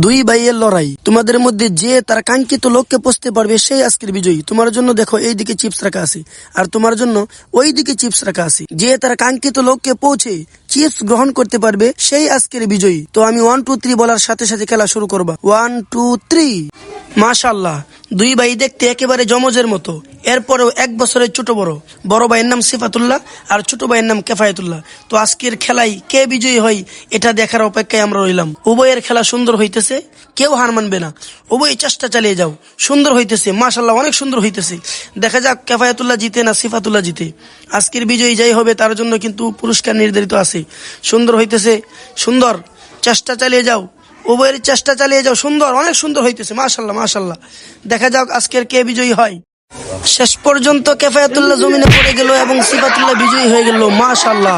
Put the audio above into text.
দুই ভাইয়ের লড়াই, তোমাদের মধ্যে যে তার কাঙ্ক্ষিত লক্ষ্যে পৌঁছতে পারবে সেই আজকের বিজয়ী। তোমার জন্য দেখো এইদিকে চিপস রাখা আছে, আর তোমার জন্য ওই দিকে চিপস রাখা আছে। যে তার কাঙ্ক্ষিত লক্ষ্যে পৌঁছে চিপস গ্রহণ করতে পারবে সেই আজকের বিজয়ী। তো আমি 1 2 3 বলার সাথে সাথে খেলা শুরু করবা। 1 2 3। মাশাআল্লাহ, দুই ভাই দেখতে একেবারে জমজের মতো। এরপরেও 1 বছরের ছোট বড়। বড় ভাইয়ের নাম সিফাতুল্লাহ আর ছোট ভাইয়ের নাম কেফায়েতুল্লাহ। তো আজকের খেলায় কে বিজয়ী হয় এটা দেখার অপেক্ষায় আমরা রইলাম। উভয়ের খেলা সুন্দর হইতেছে, কেউ হার মানবে না। উভয় চেষ্টা চালিয়ে যাও, সুন্দর হইতেছে, মাশাআল্লাহ অনেক সুন্দর হইতেছে। দেখা যাক কেফায়েতুল্লাহ জিতে না সিফাতুল্লাহ জিতে। আজকের বিজয়ী যাই হবে তার জন্য কিন্তু পুরস্কার নির্ধারিত আছে। সুন্দর হইতেছে, সুন্দর, চেষ্টা চালিয়ে যাও, উভয়ের চেষ্টা চালিয়ে যাও। সুন্দর, অনেক সুন্দর হইতেছে, মাশাআল্লাহ মাশাআল্লাহ। দেখা যাক আজকের কে বিজয়ী হয়। শেষ পর্যন্ত কেফায়েতুল্লাহ জমিনে পড়ে গেল এবং সিফাতুল্লাহ বিজয়ী হয়ে গেল, মাশাআল্লাহ।